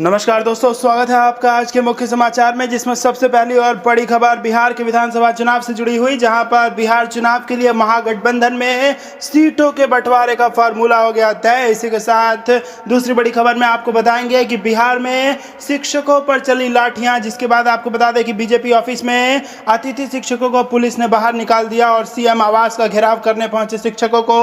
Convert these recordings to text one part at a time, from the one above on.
नमस्कार दोस्तों, स्वागत है आपका आज के मुख्य समाचार में, जिसमें सबसे पहली और बड़ी खबर बिहार के विधानसभा चुनाव से जुड़ी हुई, जहां पर बिहार चुनाव के लिए महागठबंधन में सीटों के बंटवारे का फार्मूला हो गया तय। इसी के साथ दूसरी बड़ी खबर में आपको बताएंगे कि बिहार में शिक्षकों पर चली लाठियां, जिसके बाद आपको बता दें कि बीजेपी ऑफिस में अतिथि शिक्षकों को पुलिस ने बाहर निकाल दिया और सीएम आवास का घेराव करने पहुंचे शिक्षकों को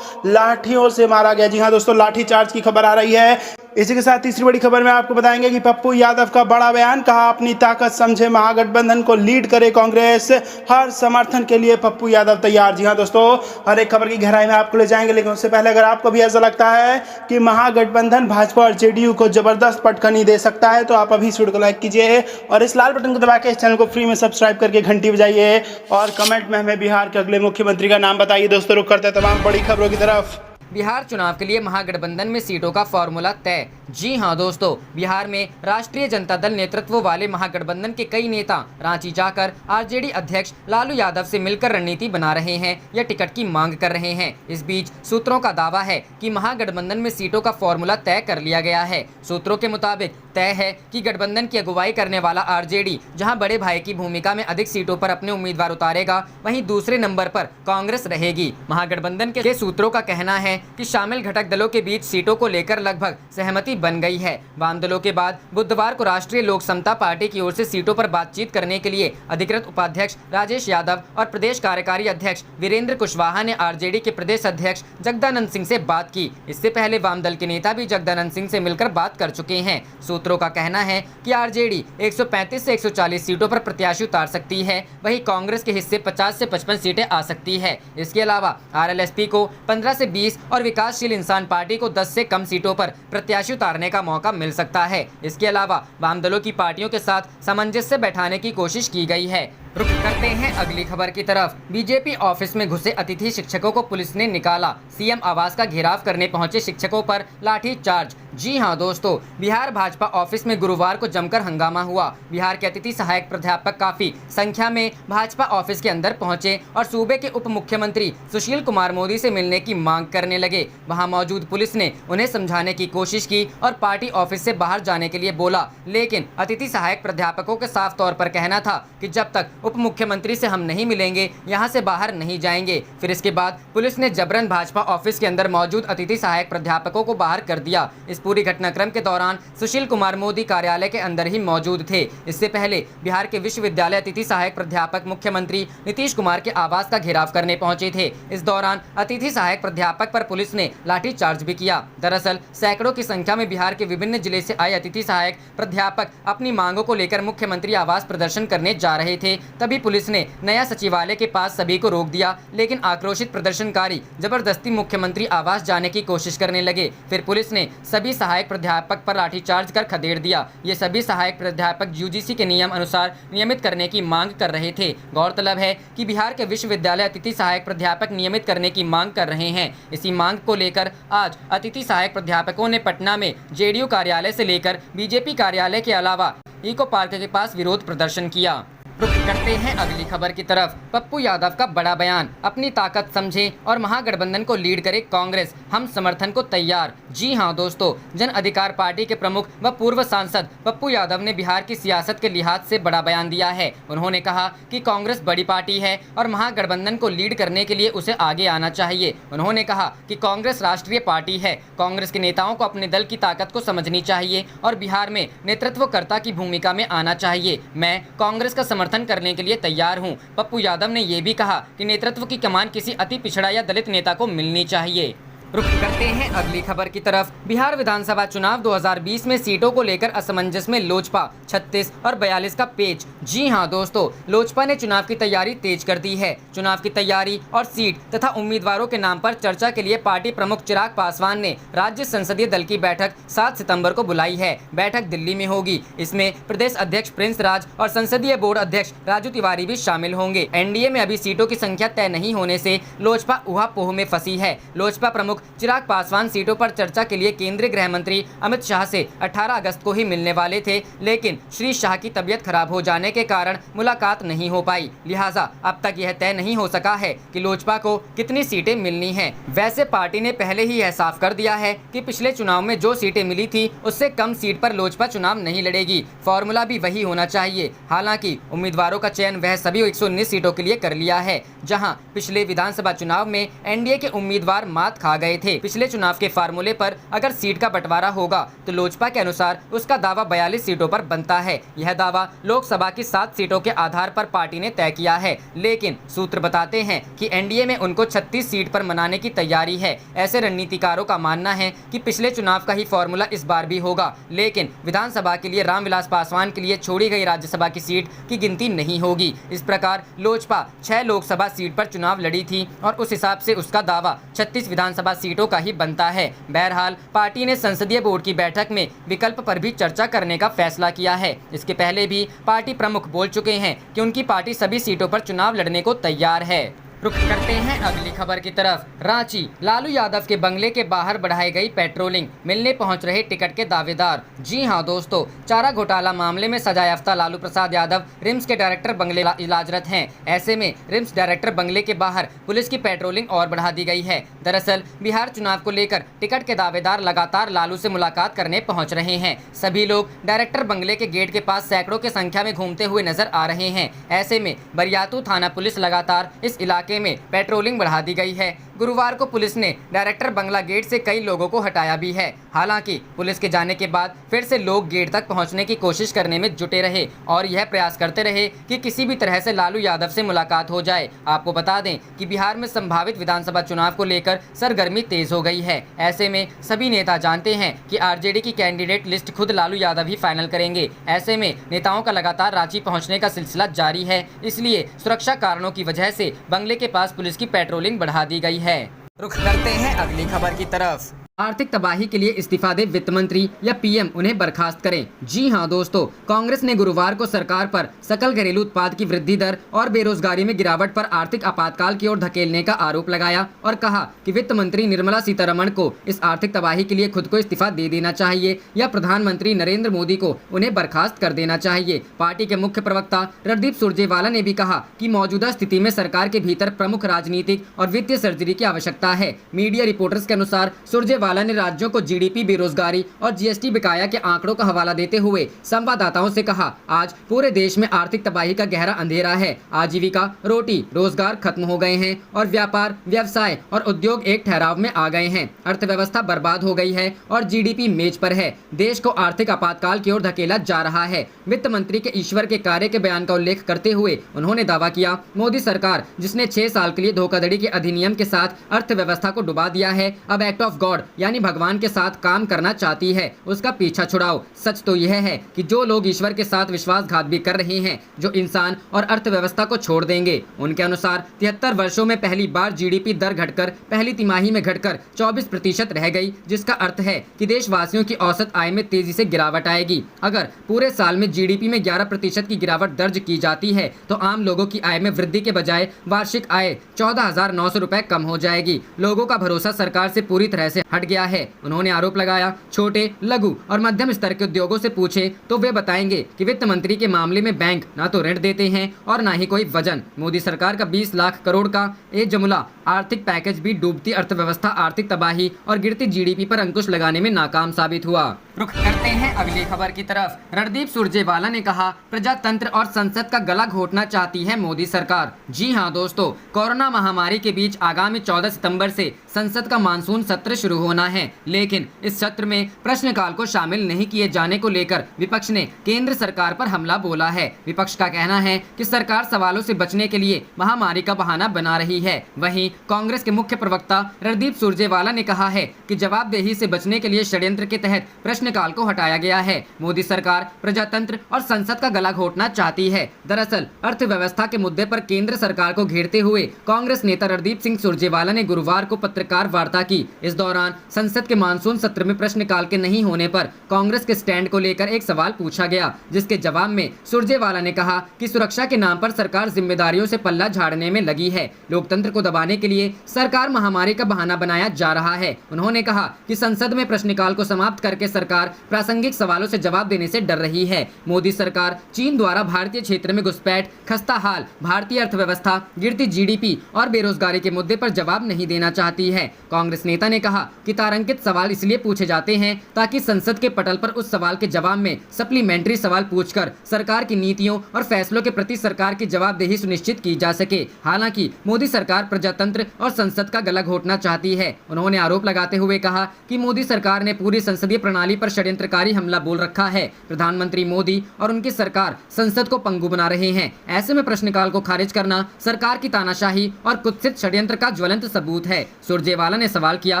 लाठियों से मारा गया। जी हाँ दोस्तों, लाठीचार्ज की खबर आ रही है। इसी के साथ तीसरी बड़ी खबर में आपको बताएंगे कि पप्पू यादव का बड़ा बयान, कहा अपनी ताकत समझे महागठबंधन को लीड करे कांग्रेस, हर समर्थन के लिए पप्पू यादव तैयार। जी हाँ दोस्तों, हर एक खबर की गहराई में आपको ले जाएंगे, लेकिन उससे पहले अगर आपको भी ऐसा लगता है कि महागठबंधन भाजपा और जेडीयू को जबरदस्त पटखनी दे सकता है, तो आप अभी इस वीडियो को लाइक कीजिए और इस लाल बटन को दबा के इस चैनल को फ्री में सब्सक्राइब करके घंटी बजाइए और कमेंट में हमें बिहार के अगले मुख्यमंत्री का नाम बताइए। दोस्तों, रुक करते तमाम बड़ी खबरों की तरफ। बिहार चुनाव के लिए महागठबंधन में सीटों का फॉर्मूला तय। जी हां दोस्तों, बिहार में राष्ट्रीय जनता दल नेतृत्व वाले महागठबंधन के कई नेता रांची जाकर आरजेडी अध्यक्ष लालू यादव से मिलकर रणनीति बना रहे हैं या टिकट की मांग कर रहे हैं। इस बीच सूत्रों का दावा है कि महागठबंधन में सीटों का फॉर्मूला तय कर लिया गया है। सूत्रों के मुताबिक तय है कि गठबंधन की अगुवाई करने वाला आरजेडी जहां बड़े भाई की भूमिका में अधिक सीटों पर अपने उम्मीदवार उतारेगा, वहीं दूसरे नंबर पर कांग्रेस रहेगी। महागठबंधन के सूत्रों का कहना है कि शामिल घटक दलों के बीच सीटों को लेकर लगभग सहमति बन गई है। वाम दलों के बाद बुधवार को राष्ट्रीय लोक समता पार्टी की ओर से सीटों पर बातचीत करने के लिए अधिकृत उपाध्यक्ष राजेश यादव और प्रदेश कार्यकारी अध्यक्ष वीरेंद्र कुशवाहा ने आरजेडी के प्रदेश अध्यक्ष जगदानंद सिंह से बात की। इससे पहले वाम दल के नेता भी जगदानंद सिंह से मिलकर बात कर चुके हैं। सूत्रों का कहना है कि आरजेडी 135 से 140 सीटों पर प्रत्याशी उतार सकती है, वहीं कांग्रेस के हिस्से 50 से 55 सीटें आ सकती है। इसके अलावा आरएलएसपी को 15 से 20 और विकासशील इंसान पार्टी को 10 से कम सीटों पर प्रत्याशी उतारने का मौका मिल सकता है। इसके अलावा वाम दलों की पार्टियों के साथ सामंजस्य बैठाने की कोशिश की गई है। रुक करते हैं अगली खबर की तरफ। बीजेपी ऑफिस में घुसे अतिथि शिक्षकों को पुलिस ने निकाला, सीएम आवास का घेराव करने पहुंचे शिक्षकों पर लाठी चार्ज। जी हां दोस्तों, बिहार भाजपा ऑफिस में गुरुवार को जमकर हंगामा हुआ। बिहार के अतिथि सहायक प्राध्यापक काफी संख्या में भाजपा ऑफिस के अंदर पहुंचे और सूबे के उप मुख्यमंत्री सुशील कुमार मोदी से मिलने की मांग करने लगे। वहां मौजूद पुलिस ने उन्हें समझाने की कोशिश की और पार्टी ऑफिस से बाहर जाने के लिए बोला, लेकिन अतिथि सहायक प्राध्यापकों के साफ तौर पर कहना था कि जब तक उप मुख्यमंत्री से हम नहीं मिलेंगे, यहां से बाहर नहीं जाएंगे। फिर इसके बाद पुलिस ने जबरन भाजपा ऑफिस के अंदर मौजूद अतिथि सहायक प्राध्यापकों को बाहर कर दिया। इस पूरी घटनाक्रम के दौरान सुशील कुमार मोदी कार्यालय के अंदर ही मौजूद थे। इससे पहले बिहार के विश्वविद्यालय अतिथि सहायक प्राध्यापक मुख्यमंत्री नीतीश कुमार के आवास का घेराव करने पहुंचे थे। इस दौरान अतिथि सहायक प्राध्यापक पर पुलिस ने लाठीचार्ज भी किया। दरअसल सैकड़ों की संख्या में बिहार के विभिन्न जिले से आए अतिथि सहायक प्राध्यापक अपनी मांगों को लेकर मुख्यमंत्री आवास प्रदर्शन करने जा रहे थे। तभी पुलिस ने नया सचिवालय के पास सभी को रोक दिया, लेकिन आक्रोशित प्रदर्शनकारी जबरदस्ती मुख्यमंत्री आवास जाने की कोशिश करने लगे। फिर पुलिस ने सभी सहायक प्राध्यापक पर लाठीचार्ज कर खदेड़ दिया। ये सभी सहायक प्राध्यापक यूजीसी के नियम अनुसार नियमित करने की मांग कर रहे थे। गौरतलब है कि बिहार के विश्वविद्यालय अतिथि सहायक प्राध्यापक नियमित करने की मांग कर रहे हैं। इसी मांग को लेकर आज अतिथि सहायक प्राध्यापकों ने पटना में जेडीयू कार्यालय से लेकर बीजेपी कार्यालय के अलावा इको पार्क के पास विरोध प्रदर्शन किया। रुक करते हैं अगली खबर की तरफ। पप्पू यादव का बड़ा बयान, अपनी ताकत समझे और महागठबंधन को लीड करे कांग्रेस, हम समर्थन को तैयार। जी हां दोस्तों, जन अधिकार पार्टी के प्रमुख व पूर्व सांसद पप्पू यादव ने बिहार की सियासत के लिहाज से बड़ा बयान दिया है। उन्होंने कहा कि कांग्रेस बड़ी पार्टी है और महागठबंधन को लीड करने के लिए उसे आगे आना चाहिए। उन्होंने कहा कि कांग्रेस राष्ट्रीय पार्टी है, कांग्रेस के नेताओं को अपने दल की ताकत को समझनी चाहिए और बिहार में नेतृत्वकर्ता की भूमिका में आना चाहिए। मैं कांग्रेस का समर्थन करने के लिए तैयार हूं। पप्पू यादव ने यह भी कहा कि नेतृत्व की कमान किसी अति पिछड़ा या दलित नेता को मिलनी चाहिए। रुक करते हैं अगली खबर की तरफ। बिहार विधानसभा चुनाव 2020 में सीटों को लेकर असमंजस में लोजपा, 36 और 42 का पेच। जी हां दोस्तों, लोजपा ने चुनाव की तैयारी तेज कर दी है। चुनाव की तैयारी और सीट तथा उम्मीदवारों के नाम पर चर्चा के लिए पार्टी प्रमुख चिराग पासवान ने राज्य संसदीय दल की बैठक 7 सितंबर को बुलाई है। बैठक दिल्ली में होगी। इसमें प्रदेश अध्यक्ष प्रिंस राज और संसदीय बोर्ड अध्यक्ष राजू तिवारी भी शामिल होंगे। एनडीए में अभी सीटों की संख्या तय नहीं होने से लोजपा ऊहापोह में फंसी है। लोजपा प्रमुख चिराग पासवान सीटों पर चर्चा के लिए केंद्रीय गृह मंत्री अमित शाह से 18 अगस्त को ही मिलने वाले थे, लेकिन श्री शाह की तबीयत खराब हो जाने के कारण मुलाकात नहीं हो पाई। लिहाजा अब तक यह तय नहीं हो सका है कि लोजपा को कितनी सीटें मिलनी हैं। वैसे पार्टी ने पहले ही यह साफ कर दिया है कि पिछले चुनाव में जो सीटें मिली थी उससे कम सीट पर लोजपा चुनाव नहीं लड़ेगी। फॉर्मूला भी वही होना चाहिए। हालांकि उम्मीदवारों का चयन वह सभी 119 सीटों के लिए कर लिया है, जहां पिछले विधानसभा चुनाव में एनडीए के उम्मीदवार मात खा गए थे। पिछले चुनाव के फार्मूले पर अगर सीट का बंटवारा होगा तो लोजपा के अनुसार उसका दावा 42 सीटों पर बनता है। यह दावा लोकसभा की 7 सीटों के आधार पर पार्टी ने तय किया है, लेकिन सूत्र बताते हैं कि एनडीए में उनको 36 सीट पर मनाने की तैयारी है। ऐसे रणनीतिकारों का मानना है कि पिछले चुनाव का ही फॉर्मूला इस बार भी होगा, लेकिन विधानसभा के लिए रामविलास पासवान के लिए छोड़ी गई राज्यसभा की सीट की गिनती नहीं होगी। इस प्रकार लोजपा 6 लोकसभा सीट पर चुनाव लड़ी थी और उस हिसाब से उसका दावा 36 विधानसभा सीटों का ही बनता है। बहरहाल पार्टी ने संसदीय बोर्ड की बैठक में विकल्प पर भी चर्चा करने का फैसला किया है। इसके पहले भी पार्टी प्रमुख बोल चुके हैं कि उनकी पार्टी सभी सीटों पर चुनाव लड़ने को तैयार है। रुख करते हैं अगली खबर की तरफ। रांची, लालू यादव के बंगले के बाहर बढ़ाई गई पेट्रोलिंग, मिलने पहुंच रहे टिकट के दावेदार। जी हां दोस्तों, चारा घोटाला मामले में सजायाफ्ता लालू प्रसाद यादव रिम्स के डायरेक्टर बंगले इलाजरत हैं। ऐसे में रिम्स डायरेक्टर बंगले के बाहर पुलिस की पेट्रोलिंग और बढ़ा दी गई है। दरअसल बिहार चुनाव को लेकर टिकट के दावेदार लगातार लालू से मुलाकात करने पहुँच रहे हैं। सभी लोग डायरेक्टर बंगले के गेट के पास सैकड़ों की संख्या में घूमते हुए नजर आ रहे हैं। ऐसे में बरियातू थाना पुलिस लगातार इस इलाके में पेट्रोलिंग बढ़ा दी गई है। गुरुवार को पुलिस ने डायरेक्टर बंगला गेट से कई लोगों को हटाया भी है। हालांकि पुलिस के जाने के बाद फिर से लोग गेट तक पहुंचने की कोशिश करने में जुटे रहे और यह प्रयास करते रहे कि किसी भी तरह से लालू यादव से मुलाकात हो जाए। आपको बता दें कि बिहार में संभावित विधानसभा चुनाव को लेकर सरगर्मी तेज हो गई है। ऐसे में सभी नेता जानते हैं कि आरजेडी की कैंडिडेट लिस्ट खुद लालू यादव ही फाइनल करेंगे। ऐसे में नेताओं का लगातार रांची पहुँचने का सिलसिला जारी है। इसलिए सुरक्षा कारणों की वजह से बंगले के पास पुलिस की पेट्रोलिंग बढ़ा दी गई है। रुख करते हैं अगली खबर की तरफ। आर्थिक तबाही के लिए इस्तीफा दे वित्त मंत्री या पीएम, उन्हें बर्खास्त करें। जी हां दोस्तों, कांग्रेस ने गुरुवार को सरकार पर सकल घरेलू उत्पाद की वृद्धि दर और बेरोजगारी में गिरावट पर आर्थिक आपातकाल की ओर धकेलने का आरोप लगाया और कहा कि वित्त मंत्री निर्मला सीतारमण को इस आर्थिक तबाही के लिए खुद को इस्तीफा दे देना चाहिए या प्रधानमंत्री नरेंद्र मोदी को उन्हें बर्खास्त कर देना चाहिए। पार्टी के मुख्य प्रवक्ता रणदीप सुरजेवाला ने भी कहा कि मौजूदा स्थिति में सरकार के भीतर प्रमुख राजनीतिक और वित्तीय सर्जरी की आवश्यकता है। मीडिया रिपोर्टर्स के अनुसार सुरजेवाला ने राज्यों को जीडीपी, बेरोजगारी और जीएसटी बकाया के आंकड़ों का हवाला देते हुए संवाददाताओं से कहा, आज पूरे देश में आर्थिक तबाही का गहरा अंधेरा है। आजीविका, रोटी, रोजगार खत्म हो गए हैं और व्यापार, व्यवसाय और उद्योग एक ठहराव में आ गए हैं। अर्थव्यवस्था बर्बाद हो गई है और जीडीपी मेज पर है। देश को आर्थिक आपातकाल की ओर धकेला जा रहा है। वित्त मंत्री के ईश्वर के कार्य के बयान का उल्लेख करते हुए उन्होंने दावा किया, मोदी सरकार जिसने 6 साल के लिए धोखाधड़ी के अधिनियम के साथ अर्थव्यवस्था को डुबा दिया है, अब एक्ट ऑफ गॉड यानी भगवान के साथ काम करना चाहती है। उसका पीछा छुड़ाओ। सच तो यह है कि जो लोग ईश्वर के साथ विश्वासघात भी कर रहे हैं, जो इंसान और अर्थव्यवस्था को छोड़ देंगे। उनके अनुसार 73 वर्षों में पहली बार जीडीपी दर घटकर पहली तिमाही में घटकर 24% रह गई, जिसका अर्थ है कि देशवासियों की औसत आय में तेजी से गिरावट आएगी। अगर पूरे साल में जीडीपी में 11% की गिरावट दर्ज की जाती है तो आम लोगों की आय में वृद्धि के बजाय वार्षिक आय 14,900 रुपए कम हो जाएगी। लोगों का भरोसा सरकार से पूरी तरह से हट गया है। उन्होंने आरोप लगाया, छोटे, लघु और मध्यम स्तर के उद्योगों से पूछे तो वे बताएंगे कि वित्त मंत्री के मामले में बैंक ना तो ऋण देते हैं और ना ही कोई वजन। मोदी सरकार का 20 लाख करोड़ का एक जमुला आर्थिक पैकेज भी डूबती अर्थव्यवस्था, आर्थिक तबाही और गिरती जीडीपी पर अंकुश लगाने में नाकाम साबित हुआ। रुख करते हैं अगली खबर की तरफ। रणदीप सुरजेवाला ने कहा, प्रजातंत्र और संसद का गला घोटना चाहती है मोदी सरकार। जी हां दोस्तों, कोरोना महामारी के बीच आगामी 14 सितंबर से संसद का मानसून सत्र शुरू होना है, लेकिन इस सत्र में प्रश्नकाल को शामिल नहीं किए जाने को लेकर विपक्ष ने केंद्र सरकार पर हमला बोला है। विपक्ष का कहना है कि सरकार सवालों से बचने के लिए महामारी का बहाना बना रही है। वहीं कांग्रेस के मुख्य प्रवक्ता रणदीप सुरजेवाला ने कहा है कि जवाबदेही से बचने के लिए षड्यंत्र के तहत प्रश्नकाल को हटाया गया है। मोदी सरकार प्रजातंत्र और संसद का गला घोटना चाहती है। दरअसल अर्थव्यवस्था के मुद्दे पर केंद्र सरकार को घेरते हुए कांग्रेस नेता रणदीप सिंह सुरजेवाला ने गुरुवार को पत्रकार वार्ता की। इस दौरान संसद के मानसून सत्र में प्रश्नकाल के नहीं होने पर कांग्रेस के स्टैंड को लेकर एक सवाल पूछा गया, जिसके जवाब में सुरजेवाला ने कहा कि सुरक्षा के नाम पर सरकार जिम्मेदारियों से पल्ला झाड़ने में लगी है। लोकतंत्र को दबाने के लिए सरकार महामारी का बहाना बनाया जा रहा है। उन्होंने कहा कि संसद में प्रश्नकाल को समाप्त करके सरकार प्रासंगिक सवालों से जवाब देने से डर रही है। मोदी सरकार चीन द्वारा भारतीय क्षेत्र में घुसपैठ, खस्ता हाल, भारतीय अर्थव्यवस्था, गिरती जीडीपी और बेरोजगारी के मुद्दे पर जवाब नहीं देना चाहती है। कांग्रेस नेता ने कहा कि तारांकित सवाल इसलिए पूछे जाते हैं ताकि संसद के पटल पर उस सवाल के जवाब में सप्लीमेंट्री सवाल पूछकर सरकार की नीतियों और फैसलों के प्रति सरकार की जवाबदेही सुनिश्चित की जा सके। हालांकि मोदी सरकार प्रजातंत्र और संसद का गला घोटना चाहती है। उन्होंने आरोप लगाते हुए कहा कि मोदी सरकार ने पूरी संसदीय प्रणाली पर षड्यंत्रकारी हमला बोल रखा है। प्रधानमंत्री मोदी और उनकी सरकार संसद को पंगु बना रहे हैं। ऐसे में प्रश्नकाल को खारिज करना सरकार की तानाशाही और कुत्सित षड्यंत्र का ज्वलंत सबूत है। सुरजेवाला ने सवाल किया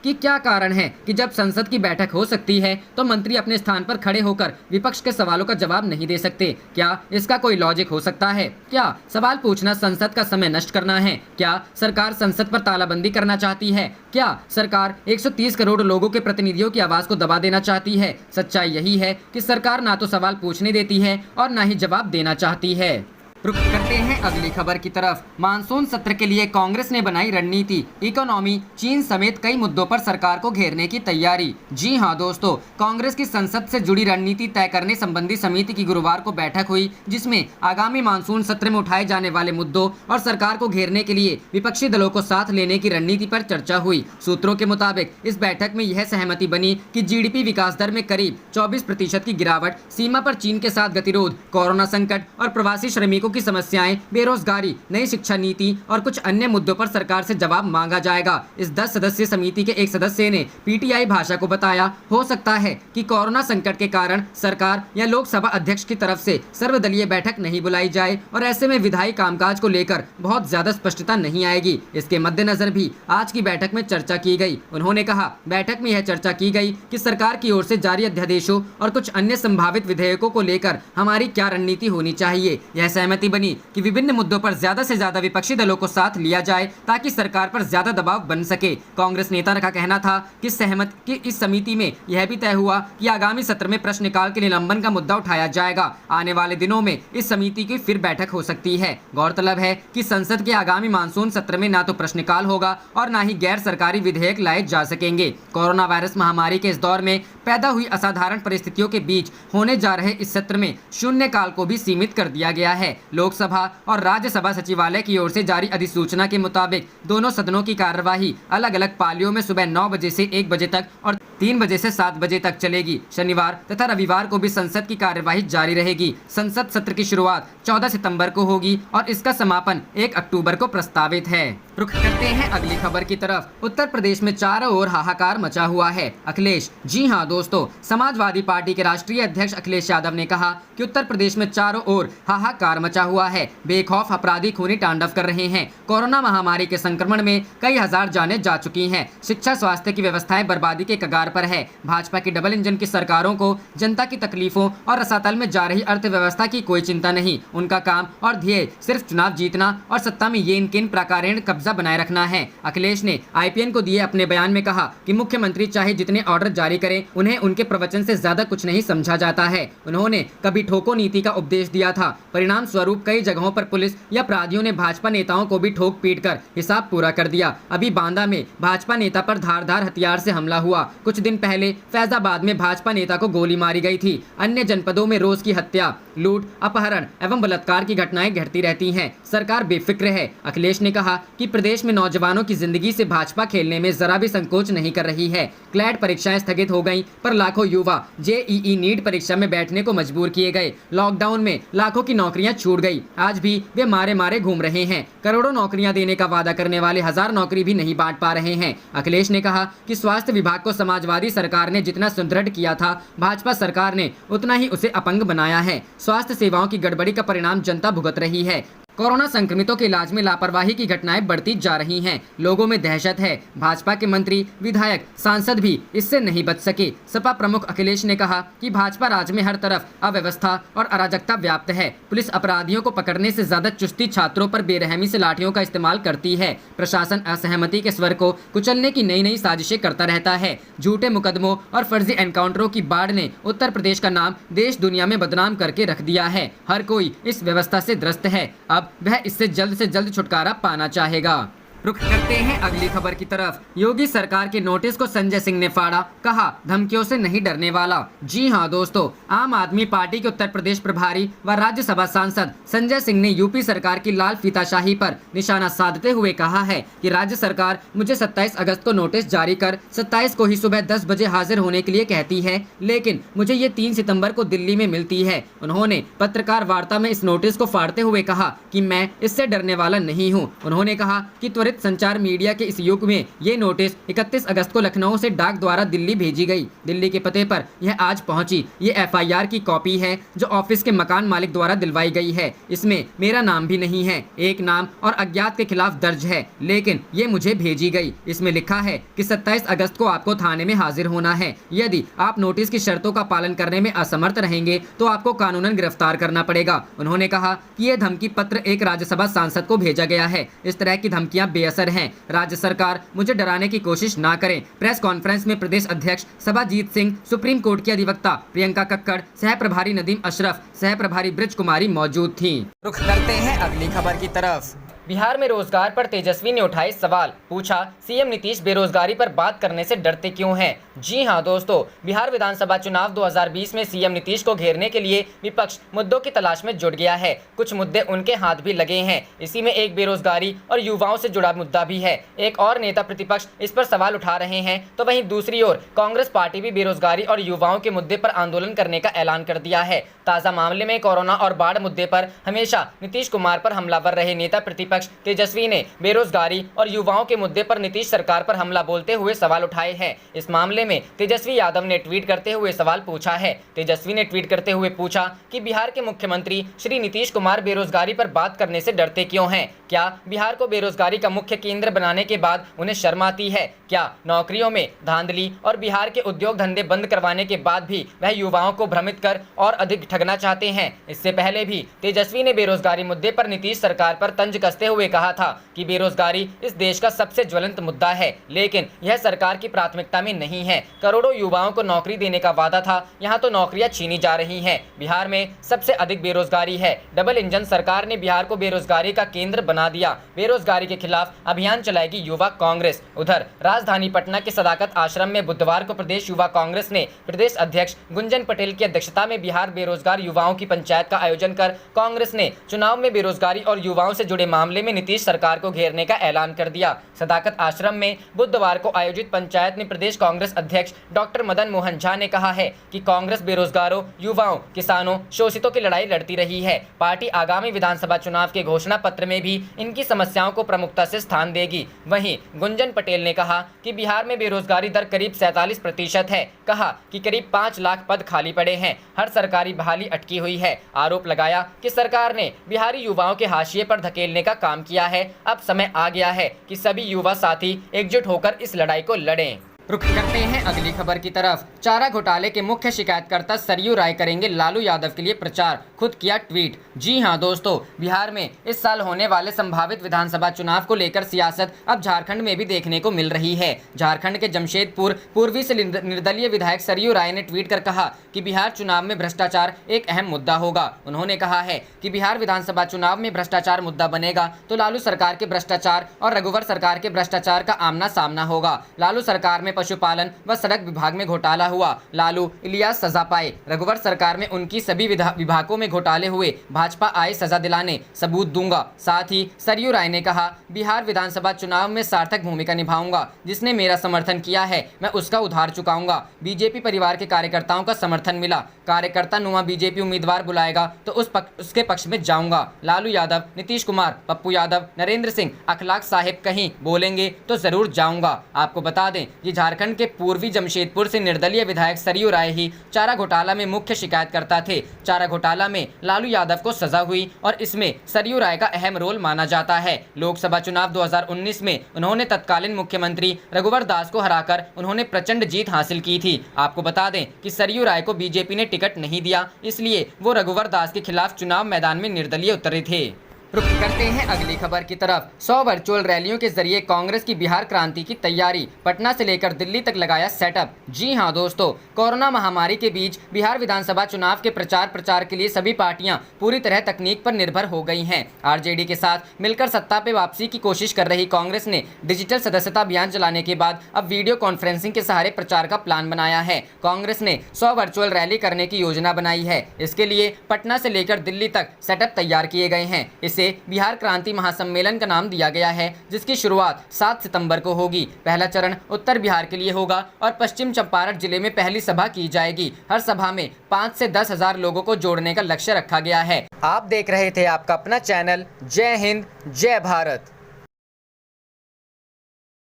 कि क्या कारण है कि जब संसद की बैठक हो सकती है तो मंत्री अपने स्थान पर खड़े होकर विपक्ष के सवालों का जवाब नहीं दे सकते। क्या इसका कोई लॉजिक हो सकता है? क्या सवाल पूछना संसद का समय नष्ट करना है? क्या सरकार संसद पर तालाबंदी करना चाहती है? क्या सरकार 130 करोड़ लोगों के प्रतिनिधियों की आवाज को दबा देना चाहती है? सच्चाई यही है कि सरकार ना तो सवाल पूछने देती है और ना ही जवाब देना चाहती है। रुख करते हैं अगली खबर की तरफ। मानसून सत्र के लिए कांग्रेस ने बनाई रणनीति, इकोनॉमी, चीन समेत कई मुद्दों पर सरकार को घेरने की तैयारी। जी हां दोस्तों, कांग्रेस की संसद से जुड़ी रणनीति तय करने संबंधी समिति की गुरुवार को बैठक हुई, जिसमें आगामी मानसून सत्र में उठाए जाने वाले मुद्दों और सरकार को घेरने के लिए विपक्षी दलों को साथ लेने की रणनीति पर चर्चा हुई। सूत्रों के मुताबिक इस बैठक में यह सहमति बनी कि जीडीपी विकास दर में करीब 24% की गिरावट, सीमा पर चीन के साथ गतिरोध, कोरोना संकट और प्रवासी श्रमिकों की समस्याएं, बेरोजगारी, नई शिक्षा नीति और कुछ अन्य मुद्दों पर सरकार से जवाब मांगा जाएगा। इस 10 सदस्यीय समिति के एक सदस्य ने पीटीआई भाषा को बताया, हो सकता है कि कोरोना संकट के कारण सरकार या लोकसभा अध्यक्ष की तरफ से सर्वदलीय बैठक नहीं बुलाई जाए और ऐसे में विधायी कामकाज को लेकर बहुत ज्यादा स्पष्टता नहीं आएगी। इसके मद्देनजर भी आज की बैठक में चर्चा की गई। उन्होंने कहा, बैठक में यह चर्चा की गई कि सरकार की ओर से जारी अध्यादेशों और कुछ अन्य संभावित विधेयकों को लेकर हमारी क्या रणनीति होनी चाहिए। यह सहमति बनी कि विभिन्न मुद्दों पर ज्यादा से ज्यादा विपक्षी दलों को साथ लिया जाए ताकि सरकार पर ज्यादा दबाव बन सके। कांग्रेस नेता का कहना था कि इस समिति में यह भी तय हुआ कि आगामी सत्र में प्रश्नकाल के निलंबन का मुद्दा उठाया जाएगा। आने वाले दिनों में इस समिति की फिर बैठक हो सकती है। गौरतलब है कि संसद के आगामी मानसून सत्र में न तो प्रश्नकाल होगा और न ही गैर सरकारी विधेयक लाए जा सकेंगे। कोरोना वायरस महामारी के इस दौर में पैदा हुई असाधारण परिस्थितियों के बीच होने जा रहे इस सत्र में शून्यकाल को भी सीमित कर दिया गया है। लोकसभा और राज्यसभा सचिवालय की ओर से जारी अधिसूचना के मुताबिक दोनों सदनों की कार्यवाही अलग अलग पालियों में सुबह 9 बजे से 1 बजे तक और 3 बजे से 7 बजे तक चलेगी। शनिवार तथा रविवार को भी संसद की कार्यवाही जारी रहेगी। संसद सत्र की शुरुआत 14 सितंबर को होगी और इसका समापन 1 अक्टूबर को प्रस्तावित है। रुख करते हैं अगली खबर की तरफ। उत्तर प्रदेश में चारों ओर हाहाकार मचा हुआ है। अखिलेश, जी हां दोस्तों, समाजवादी पार्टी के राष्ट्रीय अध्यक्ष अखिलेश यादव ने कहा कि उत्तर प्रदेश में चारों ओर हाहाकार मचा हुआ है। बेखौफ अपराधी खूनी तांडव कर रहे हैं। कोरोना महामारी के संक्रमण में कई हजार जानें जा चुकी हैं। शिक्षा, स्वास्थ्य की व्यवस्थाएं बर्बादी के कगार पर है। भाजपा की डबल इंजन की सरकारों को जनता की तकलीफों और रसातल में जा रही अर्थव्यवस्था की कोई चिंता नहीं। उनका काम और ध्येय सिर्फ चुनाव जीतना और सत्ता में ये किन प्रकारेण कब्जा बनाए रखना है। अखिलेश ने आईपीएन को दिए अपने बयान में कहा कि मुख्यमंत्री चाहे जितने ऑर्डर जारी करें, उन्हें उनके प्रवचन से ज्यादा कुछ नहीं समझा जाता है। उन्होंने कभी ठोको नीति का उपदेश दिया था। परिणाम स्वरूप कई जगहों पर पुलिस या अपराधियों ने भाजपा नेताओं को भी ठोक पीट कर हिसाब पूरा कर दिया। अभी बांदा में भाजपा नेता पर धारदार हथियार से हमला हुआ। कुछ दिन पहले फैजाबाद में भाजपा नेता को गोली मारी गई थी। अन्य जनपदों में रोज की हत्या, लूट, अपहरण एवं बलात्कार की घटनाएं घटती रहती हैं। सरकार बेफिक्र है। अखिलेश ने कहा कि प्रदेश में नौजवानों की जिंदगी से भाजपा खेलने में जरा भी संकोच नहीं कर रही है। क्लैट परीक्षाएं स्थगित हो गईं, पर लाखों युवा जेईई नीट परीक्षा में बैठने को मजबूर किए गए। लॉकडाउन में लाखों की नौकरियां छूट गई। आज भी वे मारे मारे घूम रहे हैं। करोड़ों नौकरियां देने का वादा करने वाले 1000 नौकरी भी नहीं बांट पा रहे हैं। अखिलेश ने कहा कि स्वास्थ्य विभाग को समाजवादी सरकार ने जितना सुदृढ़ किया था, भाजपा सरकार ने उतना ही उसे अपंग बनाया है। स्वास्थ्य सेवाओं की गड़बड़ी का परिणाम जनता भुगत रही है। कोरोना संक्रमितों के इलाज में लापरवाही की घटनाएं बढ़ती जा रही हैं। लोगों में दहशत है। भाजपा के मंत्री, विधायक, सांसद भी इससे नहीं बच सके। सपा प्रमुख अखिलेश ने कहा कि भाजपा राज में हर तरफ अव्यवस्था और अराजकता व्याप्त है। पुलिस अपराधियों को पकड़ने से ज्यादा चुस्ती छात्रों पर बेरहमी से लाठियों का इस्तेमाल करती है। प्रशासन असहमति के स्वर को कुचलने की नई नई साजिशें करता रहता है। झूठे मुकदमों और फर्जी एनकाउंटरों की बाढ़ ने उत्तर प्रदेश का नाम देश दुनिया में बदनाम करके रख दिया है। हर कोई इस व्यवस्था से त्रस्त है। अब वह इससे जल्द छुटकारा पाना चाहेगा। रुख करते हैं अगली खबर की तरफ। योगी सरकार के नोटिस को संजय सिंह ने फाड़ा, कहा धमकियों से नहीं डरने वाला। जी हां दोस्तों, आम आदमी पार्टी के उत्तर प्रदेश प्रभारी व राज्यसभा सांसद संजय सिंह ने यूपी सरकार की लाल फीताशाही पर निशाना साधते हुए कहा है कि राज्य सरकार मुझे 27 अगस्त को नोटिस जारी कर 27 को ही सुबह 10 बजे हाजिर होने के लिए कहती है, लेकिन मुझे ये 3 सितंबर को दिल्ली में मिलती है। उन्होंने पत्रकार वार्ता में इस नोटिस को फाड़ते हुए कहा कि मैं इससे डरने वाला नहीं हूँ। उन्होंने कहा कि त्वरित संचार मीडिया के इस युग में ये नोटिस 31 अगस्त को लखनऊ से डाक द्वारा दिल्ली भेजी गई। दिल्ली के पते पर यह आज पहुंची। ये एफआईआर की कॉपी है जो ऑफिस के मकान मालिक द्वारा दिलवाई गई है। इसमें मेरा नाम भी नहीं है, एक नाम और अज्ञात के खिलाफ दर्ज है, लेकिन ये मुझे भेजी गई। इसमें लिखा है कि 27 अगस्त को आपको थाने में हाजिर होना है। यदि आप नोटिस की शर्तों का पालन करने में असमर्थ रहेंगे तो आपको कानूनन गिरफ्तार करना पड़ेगा। उन्होंने कहा कि ये धमकी पत्र एक राज्यसभा सांसद को भेजा गया है। इस तरह की धमकियां बेअसर हैं। राज्य सरकार मुझे डराने की कोशिश ना करें। प्रेस कॉन्फ्रेंस में प्रदेश अध्यक्ष सभाजीत सिंह, सुप्रीम कोर्ट की अधिवक्ता प्रियंका कक्कड़, सह प्रभारी नदीम अशरफ, सह प्रभारी ब्रिज कुमारी मौजूद थीं। रुख करते हैं अगली खबर की तरफ। बिहार में रोजगार पर तेजस्वी ने उठाए सवाल, पूछा सीएम नीतीश बेरोजगारी पर बात करने से डरते क्यों हैं। जी हां दोस्तों, बिहार विधानसभा चुनाव 2020 में सीएम नीतीश को घेरने के लिए विपक्ष मुद्दों की तलाश में जुट गया है। कुछ मुद्दे उनके हाथ भी लगे हैं। इसी में एक बेरोजगारी और युवाओं से जुड़ा मुद्दा भी है। एक और नेता प्रतिपक्ष इस पर सवाल उठा रहे हैं, तो वहीं दूसरी ओर कांग्रेस पार्टी भी बेरोजगारी और युवाओं के मुद्दे पर आंदोलन करने का ऐलान कर दिया है। ताज़ा मामले में कोरोना और बाढ़ मुद्दे पर हमेशा नीतीश कुमार पर हमलावर रहे नेता प्रतिपक्ष तेजस्वी ने बेरोजगारी और युवाओं के मुद्दे पर नीतीश सरकार पर हमला बोलते हुए सवाल उठाए हैं। इस मामले में तेजस्वी यादव ने ट्वीट करते हुए सवाल पूछा है। तेजस्वी ने ट्वीट करते हुए पूछा कि बिहार के मुख्यमंत्री श्री नीतीश कुमार बेरोजगारी पर बात करने से डरते क्यों हैं। क्या बिहार को बेरोजगारी का मुख्य केंद्र बनाने के बाद उन्हें शर्म आती है? क्या नौकरियों में धांधली और बिहार के उद्योग धंधे बंद करवाने के बाद भी वह युवाओं को भ्रमित कर और अधिक ठगना चाहते हैं? इससे पहले भी तेजस्वी ने बेरोजगारी मुद्दे पर नीतीश सरकार पर तंज कसते हुए कहा था कि बेरोजगारी इस देश का सबसे ज्वलंत मुद्दा है, लेकिन यह सरकार की प्राथमिकता में नहीं है। करोड़ों युवाओं को नौकरी देने का वादा था, यहाँ तो नौकरियां छीनी जा रही हैं। बिहार में सबसे अधिक बेरोजगारी है। डबल इंजन सरकार ने बिहार को बेरोजगारी का केंद्र बना दिया। बेरोजगारी के खिलाफ अभियान चलाएगी युवा कांग्रेस। उधर राजधानी पटना के सदाकत आश्रम में बुधवार को प्रदेश युवा कांग्रेस ने प्रदेश अध्यक्ष गुंजन पटेल की अध्यक्षता में बिहार बेरोजगार युवाओं की पंचायत का आयोजन कर कांग्रेस ने चुनाव में बेरोजगारी और युवाओं से जुड़े मामले में नीतीश सरकार को घेरने का ऐलान कर दिया। सदाकत आश्रम में बुधवार को आयोजित पंचायत में प्रदेश कांग्रेस अध्यक्ष डॉक्टर मदन मोहन झा ने कहा है कि कांग्रेस बेरोजगारों, युवाओं, किसानों, शोषितों की लड़ाई लड़ती रही है। पार्टी आगामी विधानसभा चुनाव के घोषणा पत्र में भी इनकी समस्याओं को प्रमुखता से स्थान देगी। वहीं गुंजन पटेल ने कहा कि बिहार में बेरोजगारी दर करीब 47% है। कहा कि करीब 5 लाख पद खाली पड़े हैं। हर सरकारी बहाली अटकी हुई है। आरोप लगाया कि सरकार ने बिहारी युवाओं के हाशिए पर धकेलने का काम किया है। अब समय आ गया है कि सभी युवा साथी एकजुट होकर इस लड़ाई को लड़ें। रुख करते हैं अगली खबर की तरफ। चारा घोटाले के मुख्य शिकायतकर्ता सरयू राय करेंगे लालू यादव के लिए प्रचार, खुद किया ट्वीट। जी हां दोस्तों, बिहार में इस साल होने वाले संभावित विधानसभा चुनाव को लेकर सियासत अब झारखंड में भी देखने को मिल रही है। झारखंड के जमशेदपुर पूर्वी से निर्दलीय विधायक सरयू राय ने ट्वीट कर कहा कि बिहार चुनाव में भ्रष्टाचार एक अहम मुद्दा होगा। उन्होंने कहा है कि बिहार विधानसभा चुनाव में भ्रष्टाचार मुद्दा बनेगा तो लालू सरकार के भ्रष्टाचार और रघुवर सरकार के भ्रष्टाचार का आमना सामना होगा। लालू सरकार में पशुपालन व सड़क विभाग में घोटाला हुआ, लालू इलियास सजा पाए। रघुवर सरकार में उनकी सभी विभागों में घोटाले हुए, भाजपा आए सजा दिलाने, सबूत दूंगा। साथ ही सरयू राय ने कहा, बिहार विधानसभा चुनाव में सार्थक भूमिका निभाऊंगा। जिसने मेरा समर्थन किया है मैं उसका उधार चुकाऊंगा। बीजेपी परिवार के कार्यकर्ताओं का समर्थन मिला। कार्यकर्ता नुमा बीजेपी उम्मीदवार बुलाएगा तो उसके पक्ष में जाऊंगा। लालू यादव, नीतीश कुमार, पप्पू यादव, नरेंद्र सिंह, अखलाक साहिब कहीं बोलेंगे तो जरूर जाऊंगा। आपको बता दें ये झारखंड के पूर्वी जमशेदपुर से निर्दलीय विधायक सरयू राय ही चारा घोटाला में मुख्य शिकायतकर्ता थे। चारा घोटाला में लालू यादव को सजा हुई और इसमें सरयू राय का अहम रोल माना जाता है। लोकसभा चुनाव 2019 में उन्होंने तत्कालीन मुख्यमंत्री रघुवर दास को हराकर उन्होंने प्रचंड जीत हासिल की थी। आपको बता दें कि सरयू राय को बीजेपी ने टिकट नहीं दिया, इसलिए वो रघुवर दास के खिलाफ चुनाव मैदान में निर्दलीय उतरे थे। रुख करते हैं अगली खबर की तरफ। 100 वर्चुअल रैलियों के जरिए कांग्रेस की बिहार क्रांति की तैयारी, पटना से लेकर दिल्ली तक लगाया सेटअप। जी हां दोस्तों, कोरोना महामारी के बीच बिहार विधानसभा चुनाव के प्रचार के लिए सभी पार्टियां पूरी तरह तकनीक पर निर्भर हो गई हैं। आरजेडी के साथ मिलकर सत्ता पे वापसी की कोशिश कर रही कांग्रेस ने डिजिटल सदस्यता अभियान चलाने के बाद अब वीडियो कॉन्फ्रेंसिंग के सहारे प्रचार का प्लान बनाया है। कांग्रेस ने 100 वर्चुअल रैली करने की योजना बनाई है। इसके लिए पटना से लेकर दिल्ली तक सेटअप तैयार किए गए हैं। इसे बिहार क्रांति महासम्मेलन का नाम दिया गया है, जिसकी शुरुआत 7 सितंबर को होगी। पहला चरण उत्तर बिहार के लिए होगा और पश्चिम चंपारण जिले में पहली सभा की जाएगी। हर सभा में 5 से 10 हजार लोगों को जोड़ने का लक्ष्य रखा गया है। आप देख रहे थे आपका अपना चैनल जय हिंद जय भारत।